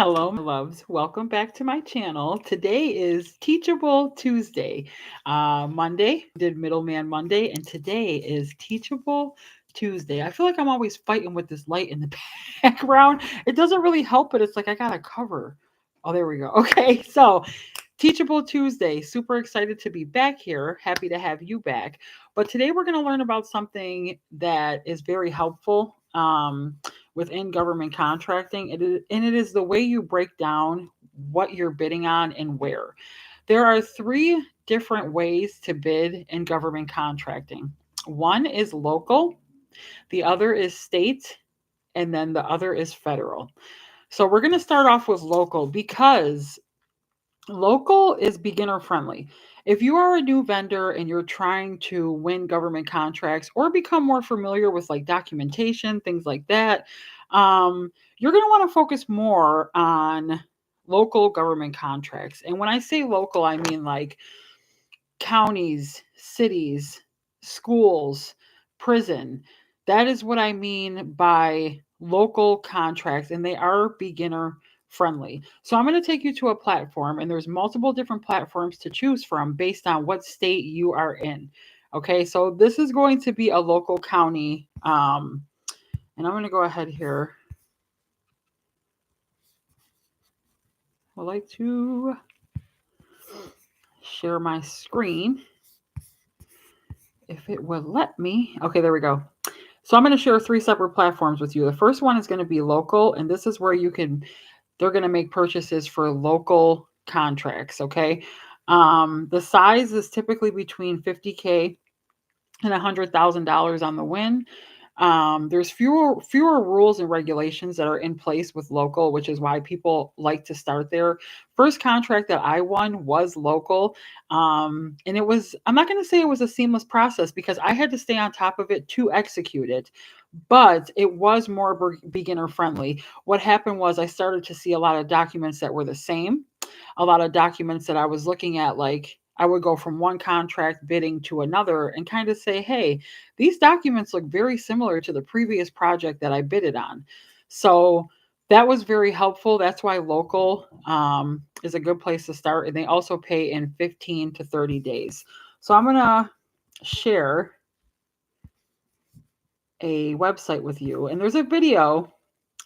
Hello, my loves. Welcome back to my channel. Today is Teachable Tuesday. Monday, did Middleman Monday, and today is Teachable Tuesday. I feel like I'm always fighting with this light in the background. It doesn't really help, but it's like I got to cover. Oh, there we go. Okay, so Teachable Tuesday. Super excited to be back here. Happy to have you back. But today we're going to learn about something that is very helpful within government contracting. And it is the way you break down what you're bidding on and where. There are three different ways to bid in government contracting. One is local, the other is state, and then the other is federal. So we're going to start off with local because local is beginner friendly. If you are a new vendor and you're trying to win government contracts or become more familiar with like documentation, things like that, you're going to want to focus more on local government contracts. And when I say local, I mean like counties, cities, schools, prison. That is what I mean by local contracts, and they are beginner friendly. So I'm going to take you to a platform, and there's multiple different platforms to choose from based on what state you are in. Okay, so this is going to be a local county, and I'm going to go ahead here. I'd like to share my screen if it would let me. Okay, there we go. So I'm going to share three separate platforms with you. The first one is going to be local, and this is where they're going to make purchases for local contracts. Okay. The size is typically between 50K and $100,000 on the win. There's fewer rules and regulations that are in place with local, which is why people like to start there. First contract that I won was local, and it was. I'm not going to say it was a seamless process because I had to stay on top of it to execute it, but it was more beginner friendly. What happened was I started to see a lot of documents that were the same, a lot of documents that I was looking at, like I would go from one contract bidding to another and kind of say, hey, these documents look very similar to the previous project that I bidded on. So that was very helpful. That's why local is a good place to start. And they also pay in 15 to 30 days. So I'm going to share a website with you. And there's a video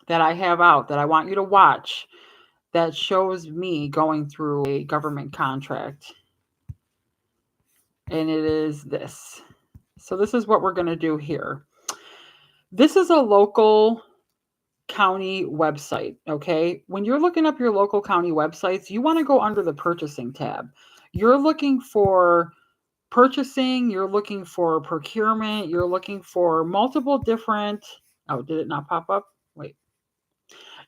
that I have out that I want you to watch that shows me going through a government contract. And it is this. So this is what we're going to do here. This is a local county website, okay? When you're looking up your local county websites, you want to go under the purchasing tab. You're looking for purchasing, you're looking for procurement, you're looking for multiple different. Oh, did it not pop up? Wait.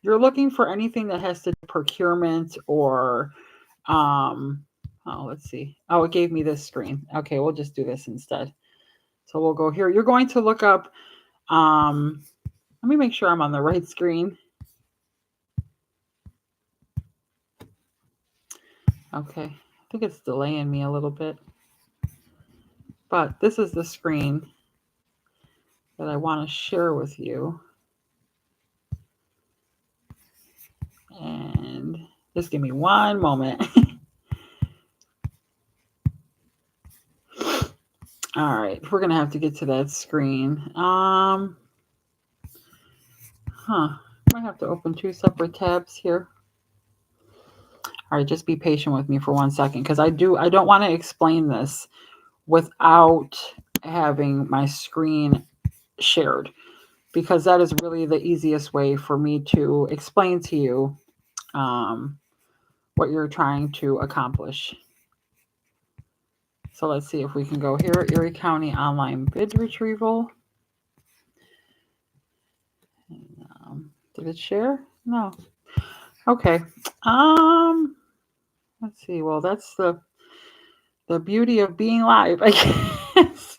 You're looking for anything that has to do with procurement or let's see. Oh, it gave me this screen. Okay, we'll just do this instead. So we'll go here. You're going to look up let me make sure I'm on the right screen. Okay, I think it's delaying me a little bit. But this is the screen that I want to share with you. And just give me one moment. All right, we're going to have to get to that screen. I might have to open two separate tabs here. All right, just be patient with me for 1 second because I don't want to explain this without having my screen shared, because that is really the easiest way for me to explain to you what you're trying to accomplish. So let's see if we can go here, Erie County Online Bid Retrieval. Did it share? No. Okay. Let's see. Well, that's the beauty of being live, I guess.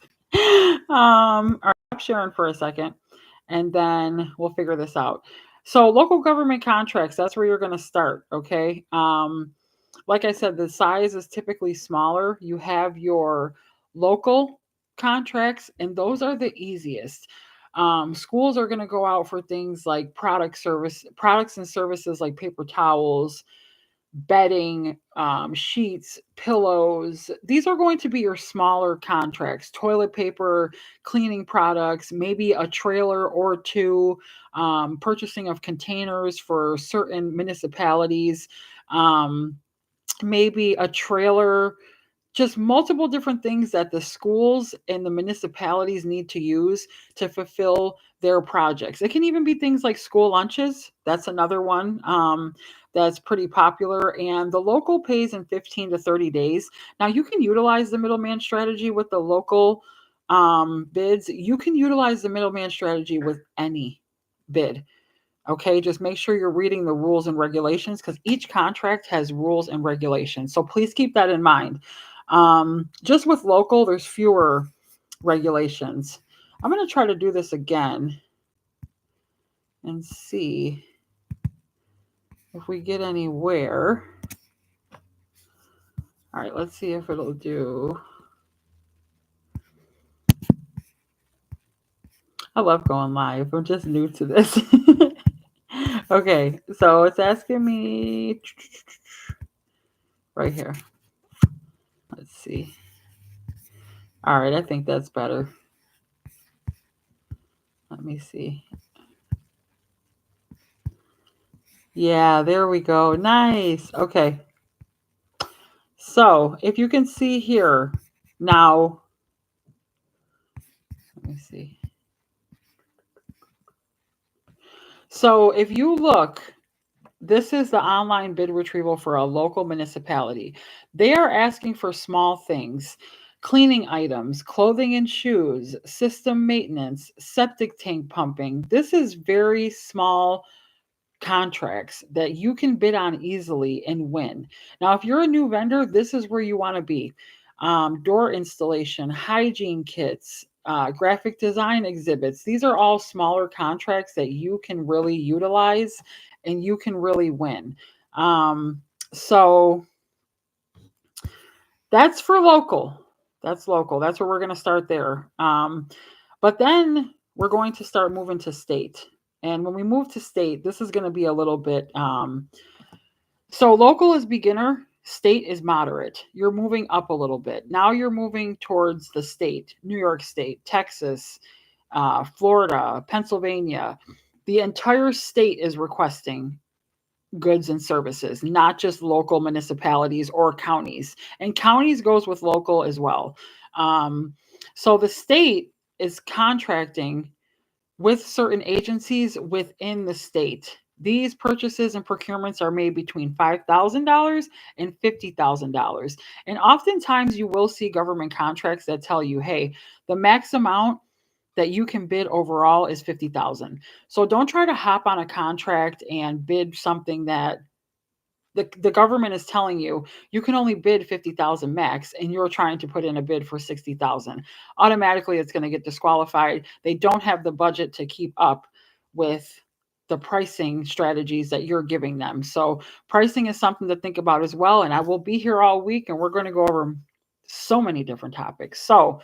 All right, I'm sharing for a second, and then we'll figure this out. So local government contracts, that's where you're going to start, okay? Like I said, the size is typically smaller. You have your local contracts, and those are the easiest. Schools are going to go out for things like products and services like paper towels, bedding, sheets, pillows. These are going to be your smaller contracts, toilet paper, cleaning products, maybe a trailer or two, purchasing of containers for certain municipalities, um, maybe a trailer, just multiple different things that the schools and the municipalities need to use to fulfill their projects. It can even be things like school lunches. That's another one that's pretty popular. And the local pays in 15 to 30 days. Now, you can utilize the middleman strategy with the local bids. You can utilize the middleman strategy with any bid. Okay, just make sure you're reading the rules and regulations because each contract has rules and regulations. So please keep that in mind. Just with local, there's fewer regulations. I'm going to try to do this again and see if we get anywhere. All right, let's see if it'll do. I love going live. I'm just new to this. Okay, so it's asking me right here. Let's see. All right, I think that's better. Let me see. Yeah, there we go. Nice. Okay. So if you can see here now, let me see. So if you look, this is the online bid retrieval for a local municipality. They are asking for small things, cleaning items, clothing and shoes, system maintenance, septic tank pumping. This is very small contracts that you can bid on easily and win. Now, if you're a new vendor, this is where you want to be. Door installation, hygiene kits, graphic design exhibits. These are all smaller contracts that you can really utilize and you can really win. So that's for local. That's local. That's where we're going to start there. But then we're going to start moving to state. And when we move to state, this is going to be a little bit. So local is beginner, state is moderate. You're moving up a little bit. Now you're moving towards the state, New York State, Texas, Florida, Pennsylvania. The entire state is requesting goods and services, not just local municipalities or counties. And counties goes with local as well. So the state is contracting with certain agencies within the state. These purchases and procurements are made between $5,000 and $50,000. And oftentimes you will see government contracts that tell you, hey, the max amount that you can bid overall is 50,000. So don't try to hop on a contract and bid something that the government is telling you you can only bid 50,000 max and you're trying to put in a bid for 60,000. Automatically it's going to get disqualified. They don't have the budget to keep up with the pricing strategies that you're giving them. So pricing is something to think about as well, and I will be here all week and we're going to go over so many different topics. So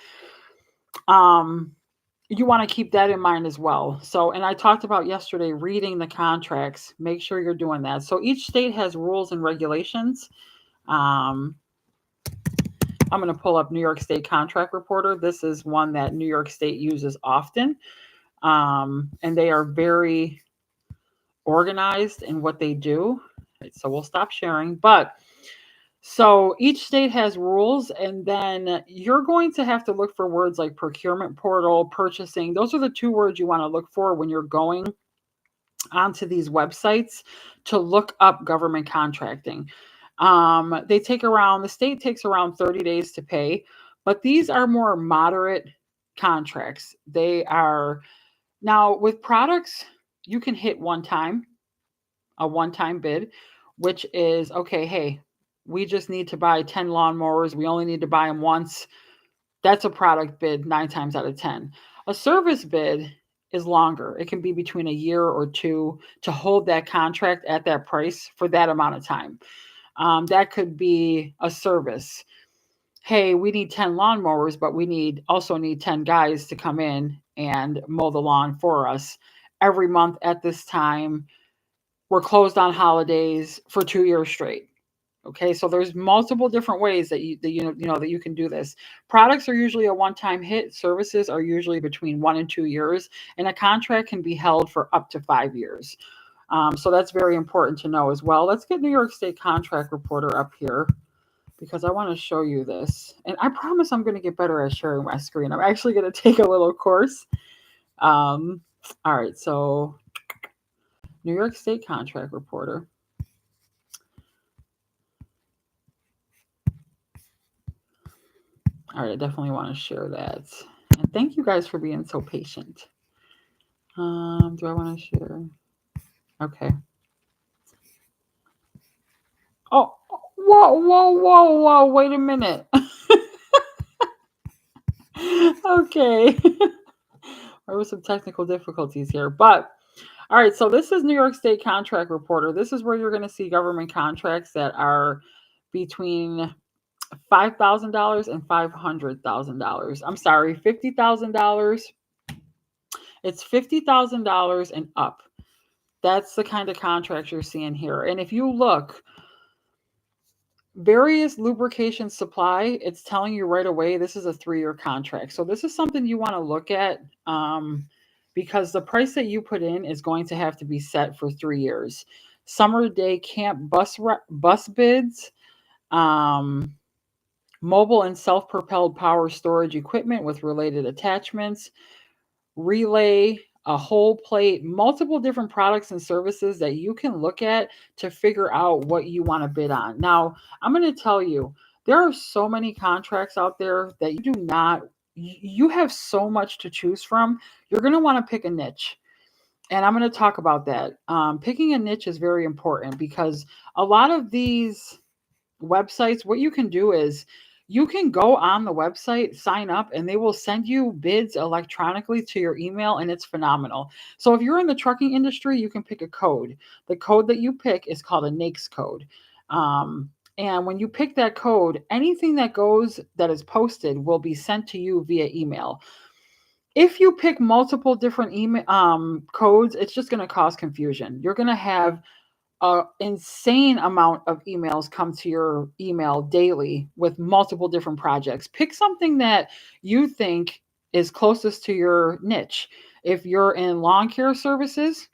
you want to keep that in mind as well. So, and I talked about yesterday reading the contracts. Make sure you're doing that. So each state has rules and regulations. I'm going to pull up New York State Contract Reporter. This is one that New York State uses often. And they are very organized in what they do. So we'll stop sharing. But so each state has rules, and then you're going to have to look for words like procurement portal, purchasing. Those are the two words you want to look for when you're going onto these websites to look up government contracting. The state takes around 30 days to pay, but these are more moderate contracts. They are now with products, you can hit a one-time bid, which is okay, hey, we just need to buy 10 lawnmowers. We only need to buy them once. That's a product bid 9 times out of 10. A service bid is longer. It can be between a year or two to hold that contract at that price for that amount of time. That could be a service. hey, we need 10 lawnmowers, but we also need 10 guys to come in and mow the lawn for us every month at this time. We're closed on holidays for 2 years straight. Okay, so there's multiple different ways that you can do this. Products are usually a one-time hit. Services are usually between 1 and 2 years, and a contract can be held for up to 5 years. So that's very important to know as well. Let's get New York State Contract Reporter up here because I want to show you this. And I promise I'm going to get better at sharing my screen. I'm actually going to take a little course. All right, so New York State Contract Reporter. All right, I definitely want to share that. And thank you guys for being so patient. Do I want to share? Okay. Oh, whoa, whoa, whoa, whoa, wait a minute. Okay. There were some technical difficulties here, but all right, so this is New York State Contract Reporter. This is where you're going to see government contracts that are between $5,000 and $500,000. I'm sorry, $50,000. It's $50,000 and up. That's the kind of contracts you're seeing here. And if you look, various lubrication supply, it's telling you right away this is a 3-year contract. So this is something you want to look at because the price that you put in is going to have to be set for 3 years. Summer day camp bus bids, um, mobile and self-propelled power storage equipment with related attachments, relay, a whole plate, multiple different products and services that you can look at to figure out what you want to bid on. Now, I'm going to tell you, there are so many contracts out there that you have so much to choose from. You're going to want to pick a niche. And I'm going to talk about that. Picking a niche is very important because a lot of these websites, what you can do is you can go on the website, sign up, and they will send you bids electronically to your email, and it's phenomenal. So if you're in the trucking industry, you can pick a code. The code that you pick is called a NAICS code. And when you pick that code, anything that is posted will be sent to you via email. If you pick multiple different email codes, it's just going to cause confusion. You're going to have an insane amount of emails come to your email daily with multiple different projects. Pick something that you think is closest to your niche. If you're in lawn care services,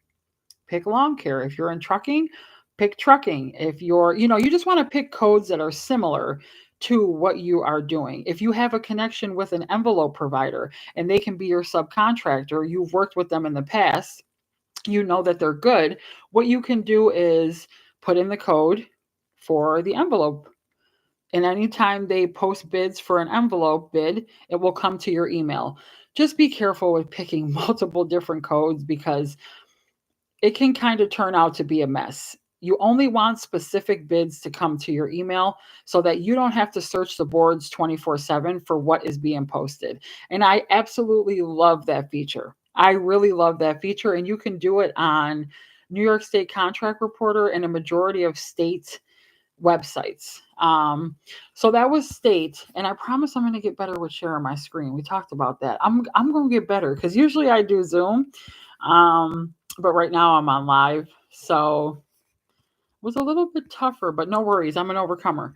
pick lawn care. If you're in trucking, pick trucking. If you just want to pick codes that are similar to what you are doing. If you have a connection with an envelope provider and they can be your subcontractor, you've worked with them in the past, you know that they're good, what you can do is put in the code for the envelope. And anytime they post bids for an envelope bid, it will come to your email. Just be careful with picking multiple different codes because it can kind of turn out to be a mess. You only want specific bids to come to your email so that you don't have to search the boards 24/7 for what is being posted. And I absolutely love that feature. I really love that feature. And you can do it on New York State Contract Reporter and a majority of state websites. So that was state. And I promise I'm going to get better with sharing my screen. We talked about that. I'm going to get better because usually I do Zoom. But right now I'm on live. So it was a little bit tougher, but no worries. I'm an overcomer.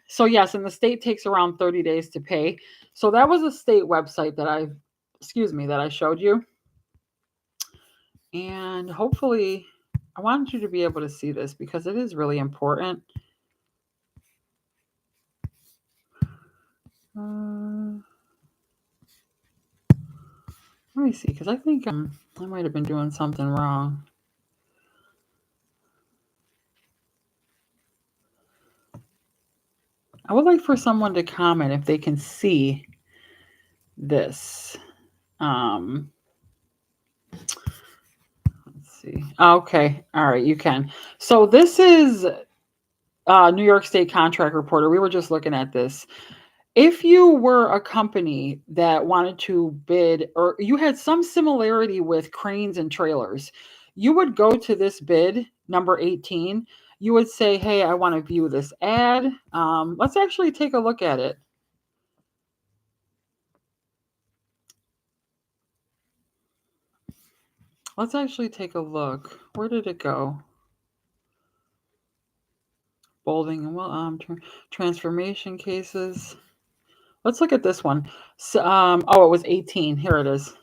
So yes, and the state takes around 30 days to pay. So that was a state website that I showed you. And hopefully I wanted you to be able to see this because it is really important. Let me see, because I think I might have been doing something wrong. I would like for someone to comment if they can see this. Let's see. Okay. All right. You can. So this is New York State Contract Reporter. We were just looking at this. If you were a company that wanted to bid or you had some similarity with cranes and trailers, you would go to this bid, number 18. you would say, hey, I want to view this ad. Let's actually take a look at it. Let's actually take a look. Where did it go? Bolding, well, transformation cases. Let's look at this one. So, oh, it was 18. Here it is.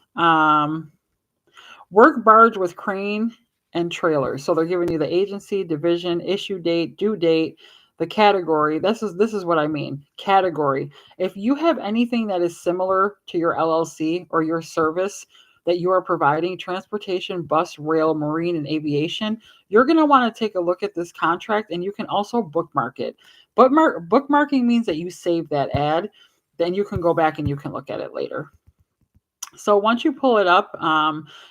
Work barge with crane and trailer. So they're giving you the agency, division, issue date, due date, the category. This is what I mean. Category. If you have anything that is similar to your LLC or your service that you are providing, transportation, bus, rail, marine, and aviation, you're going to want to take a look at this contract, and you can also bookmark it. Bookmarking means that you save that ad, then you can go back and you can look at it later. So once you pull it up,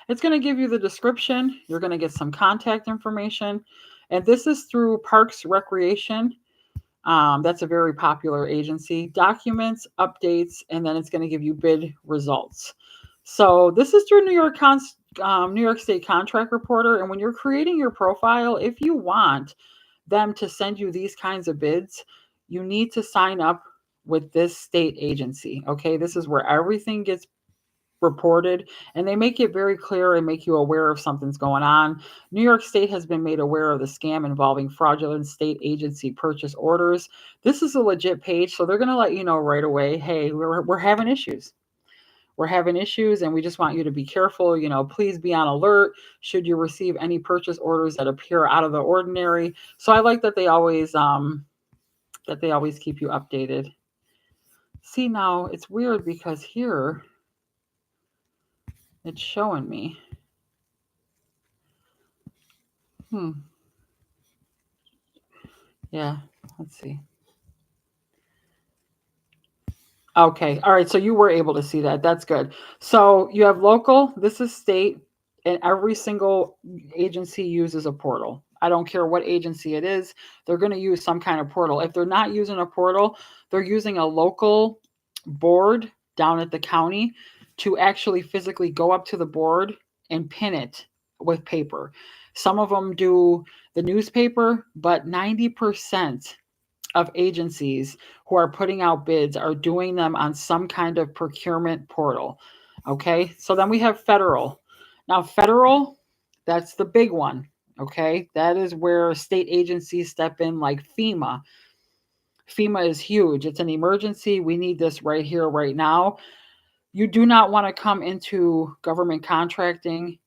it's going to give you the description. You're going to get some contact information. And this is through Parks Recreation. That's a very popular agency. Documents, updates, and then it's going to give you bid results. So this is through New York State Contract Reporter. And when you're creating your profile, if you want them to send you these kinds of bids, you need to sign up with this state agency. Okay, this is where everything gets reported, and they make it very clear and make you aware if something's going on. New York State has been made aware of the scam involving fraudulent state agency purchase orders. This is a legit page, so they're going to let you know right away, hey, we're having issues. We're having issues, and we just want you to be careful. Please be on alert should you receive any purchase orders that appear out of the ordinary. So I like that they always keep you updated. See, now it's weird because here it's showing me. Yeah, let's see. Okay. All right. So you were able to see that. That's good. So you have local, this is state, and every single agency uses a portal. I don't care what agency it is, they're going to use some kind of portal. If they're not using a portal, they're using a local board down at the county to actually physically go up to the board and pin it with paper. Some of them do the newspaper, but 90% of agencies who are putting out bids are doing them on some kind of procurement portal. Okay, so then we have federal. Now, federal, that's the big one. Okay, that is where state agencies step in, like FEMA. FEMA is huge. It's an emergency. We need this right here, right now. You do not want to come into government contracting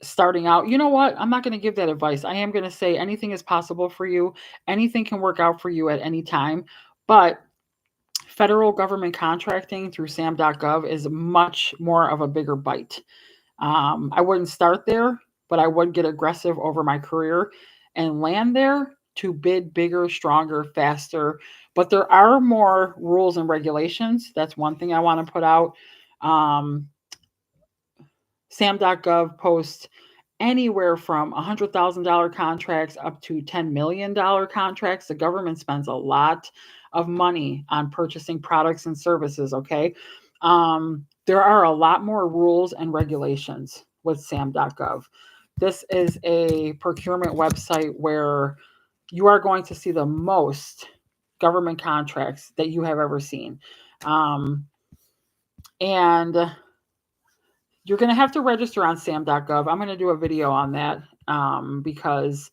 starting out. You know what? I'm not going to give that advice. I am going to say anything is possible for you. Anything can work out for you at any time. But federal government contracting through sam.gov is much more of a bigger bite. I wouldn't start there, but I would get aggressive over my career and land there to bid bigger, stronger, faster. But there are more rules and regulations. That's one thing I want to put out. Sam.gov posts anywhere from $100,000 contracts up to $10 million contracts. The government spends a lot of money on purchasing products and services, okay? There are a lot more rules and regulations with sam.gov. This is a procurement website where you are going to see the most government contracts that you have ever seen. And you're going to have to register on sam.gov. I'm going to do a video on that because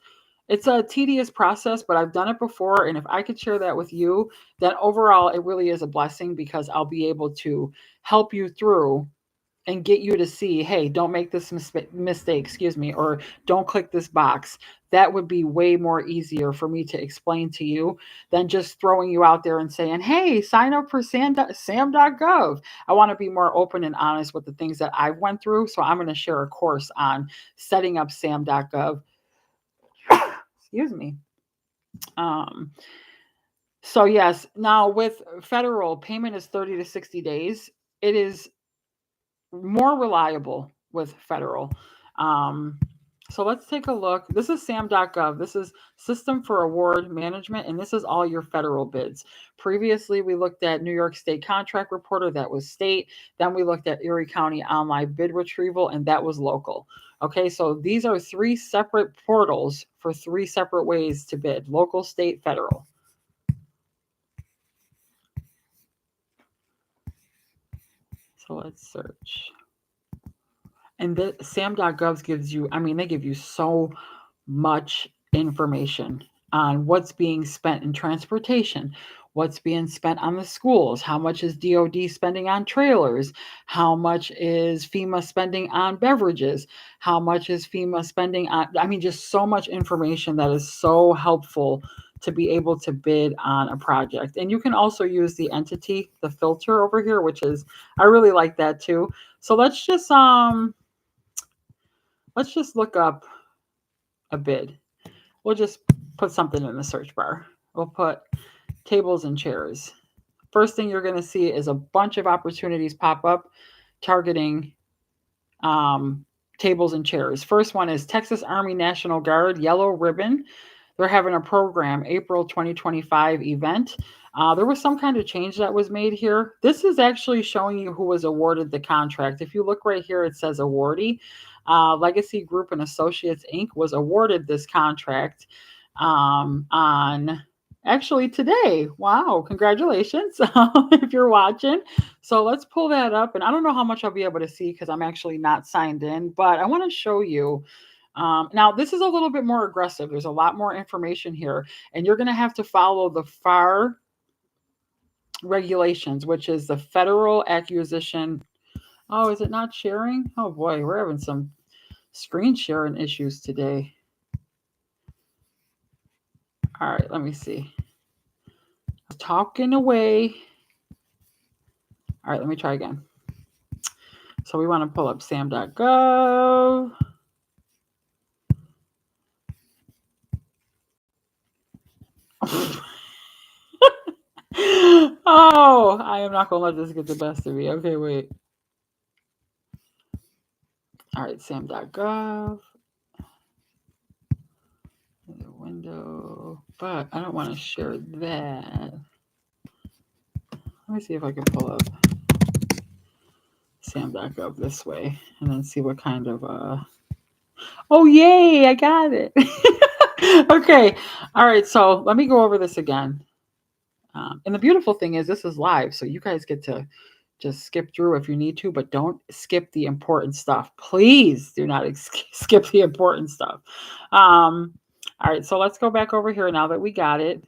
it's a tedious process, but I've done it before. And if I could share that with you, then overall, it really is a blessing because I'll be able to help you through and get you to see, hey, don't make this mistake, or don't click this box. That would be way more easier for me to explain to you than just throwing you out there and saying, hey, sign up for sam.gov. I want to be more open and honest with the things that I went through. So I'm going to share a course on setting up sam.gov. Excuse me. So yes, now with federal, payment is 30 to 60 days. It is more reliable with federal. So let's take a look. This is sam.gov. This is System for Award Management, and this is all your federal bids. Previously, we looked at New York State Contract Reporter, that was state. Then we looked at Erie County Online Bid Retrieval, and that was local. Okay, so these are three separate portals for three separate ways to bid: local, state, federal. So let's search. And the sam.gov gives you, I mean, they give you so much information on what's being spent in transportation, what's being spent on the schools, how much is DOD spending on trailers, how much is FEMA spending on beverages, how much is FEMA spending on, I mean, just so much information that is so helpful to be able to bid on a project. And you can also use the entity, the filter over here, which is, I really like that too. So let's just look up a bid. We'll just put something in the search bar. We'll put tables and chairs. First thing you're going to see is a bunch of opportunities pop up targeting um, tables and chairs. First one is Texas Army National Guard Yellow Ribbon. They're having a program, April 2025 event. There was some kind of change that was made here. This is actually showing you who was awarded the contract. If you look right here, it says awardee. Legacy Group and Associates Inc. was awarded this contract on actually today. Wow, congratulations if you're watching. So let's pull that up. And I don't know how much I'll be able to see because I'm actually not signed in, but I want to show you. Now, this is a little bit more aggressive. There's a lot more information here, and you're going to have to follow the FAR regulations, which is the Federal Acquisition. Oh, is it not sharing? Oh boy, we're having some screen sharing issues today. All right, let me see. Talking away. All right, let me try again. So we want to pull up sam.gov. Oh, I am not going to let this get the best of me. Okay, wait. All right, sam.gov. The window, but I don't want to share that. Let me see if I can pull up sam.gov this way and then see what kind of oh yay, I got it. Okay, all right, so let me go over this again. And the beautiful thing is this is live, so you guys get to just skip through if you need to, but don't skip the important stuff. Please do not skip the important stuff. All right, so let's go back over here now that we got it.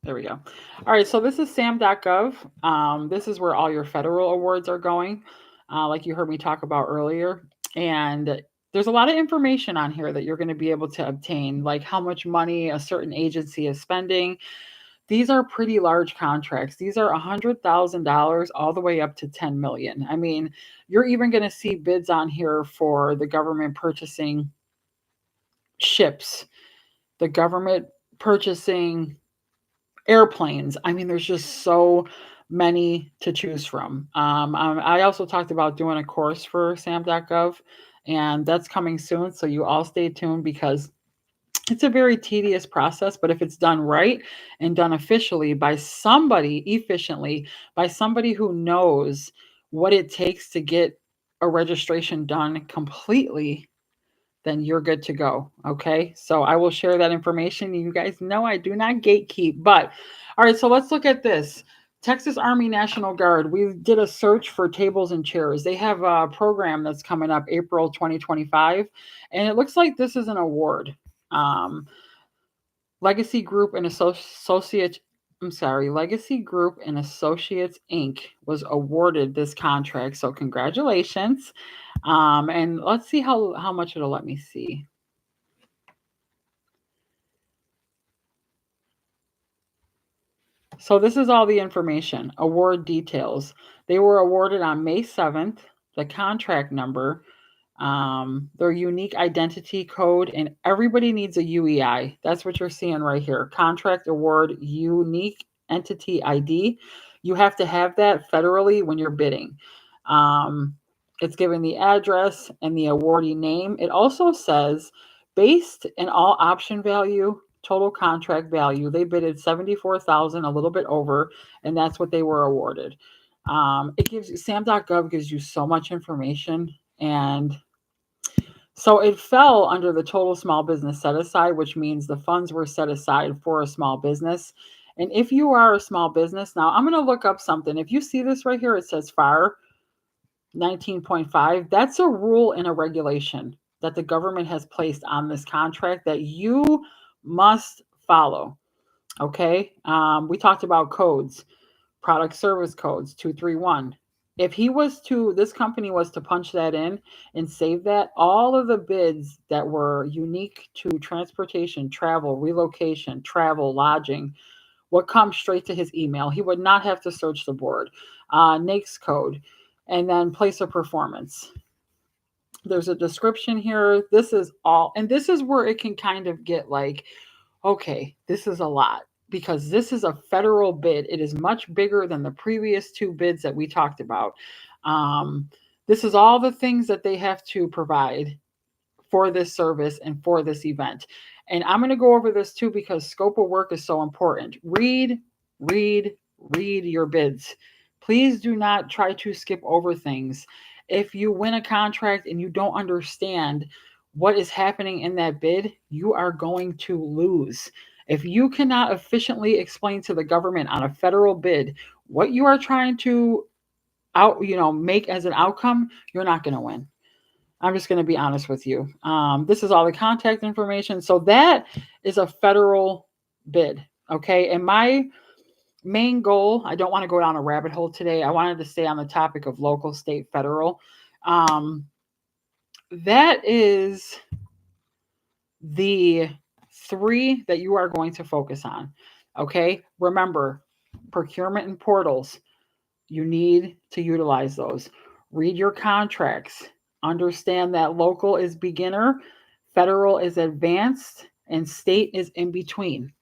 There we go. All right, so this is sam.gov. This is where all your federal awards are going, like you heard me talk about earlier. And there's a lot of information on here that you're going to be able to obtain, like how much money a certain agency is spending. These are pretty large contracts. These are $100,000 all the way up to 10 million. I mean, you're even going to see bids on here for the government purchasing ships, the government purchasing airplanes. I mean, there's just so many to choose from. I also talked about doing a course for sam.gov, and that's coming soon. So you all stay tuned because it's a very tedious process, but if it's done right and done officially by somebody, efficiently, by somebody who knows what it takes to get a registration done completely, then you're good to go. Okay. So I will share that information. You guys know I do not gatekeep, but all right. So let's look at this. Texas Army National Guard. We did a search for tables and chairs. They have a program that's coming up April 2025, and it looks like this is an award. Legacy Group and Associates. Legacy Group and Associates Inc. was awarded this contract. So congratulations. And let's see how much it'll let me see. So this is all the information, award details. They were awarded on May 7th, the contract number, their unique identity code, and everybody needs a UEI. That's what you're seeing right here. Contract award unique entity ID. You have to have that federally when you're bidding. It's given the address and the awardee name. It also says based in all option value, total contract value. They bidded 74,000, a little bit over, and that's what they were awarded. It gives you sam.gov gives you so much information, and so it fell under the total small business set aside, which means the funds were set aside for a small business. And if you are a small business, now I'm going to look up something. If you see this right here, it says FAR 19.5. That's a rule and a regulation that the government has placed on this contract that you must follow. Okay. We talked about codes, product service codes 231. If this company was to punch that in and save that, all of the bids that were unique to transportation, travel, relocation, travel, lodging would come straight to his email. He would not have to search the board. NAICS code, and then place of performance. There's a description here. This is all, and this is where it can kind of get like, okay, this is a lot because this is a federal bid. It is much bigger than the previous two bids that we talked about. Um, this is all the things that they have to provide for this service and for this event. And I'm going to go over this too because scope of work is so important. Read your bids. Please do not try to skip over things. If you win a contract and you don't understand what is happening in that bid, you are going to lose. If you cannot efficiently explain to the government on a federal bid what you are trying to make as an outcome, you're not going to win. I'm just going to be honest with you. This is all the contact information. So that is a federal bid. Okay. And my main goal, I don't want to go down a rabbit hole today. I wanted to stay on the topic of local, state, federal. That is the three that you are going to focus on. Okay. Remember, procurement and portals, you need to utilize those. Read your contracts. Understand that local is beginner, federal is advanced, and state is in between.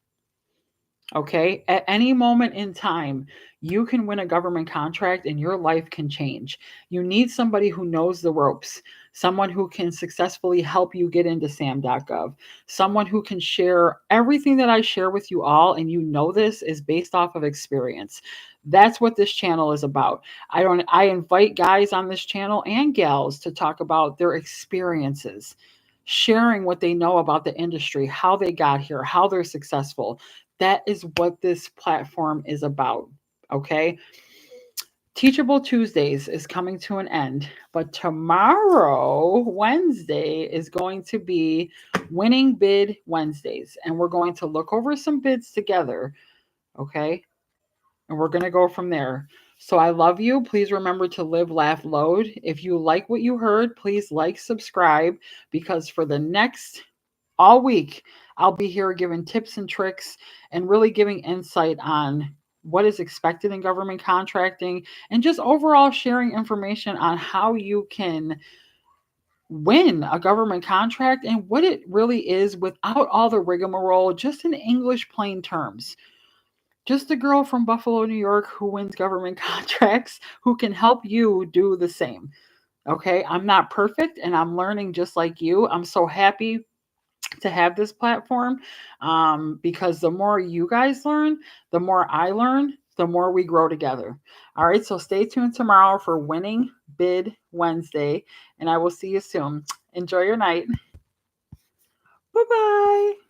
Okay. At any moment in time, you can win a government contract and your life can change. You need somebody who knows the ropes, someone who can successfully help you get into sam.gov, someone who can share everything that I share with you all. And you know, this is based off of experience. That's what this channel is about. I invite guys on this channel and gals to talk about their experiences, sharing what they know about the industry, how they got here, how they're successful. That is what this platform is about. Okay. Teachable Tuesdays is coming to an end, but tomorrow, Wednesday, is going to be Winning Bid Wednesdays. And we're going to look over some bids together. Okay. And we're going to go from there. So I love you. Please remember to live, laugh, load. If you like what you heard, please like, subscribe, because for the next all week, I'll be here giving tips and tricks and really giving insight on what is expected in government contracting and just overall sharing information on how you can win a government contract and what it really is without all the rigmarole, just in English plain terms. Just a girl from Buffalo, New York who wins government contracts who can help you do the same. Okay, I'm not perfect and I'm learning just like you. I'm so happy to have this platform because the more you guys learn, the more I learn, the more we grow together. All right, so stay tuned tomorrow for Winning Bid Wednesday, and I will see you soon. Enjoy your night. Bye bye.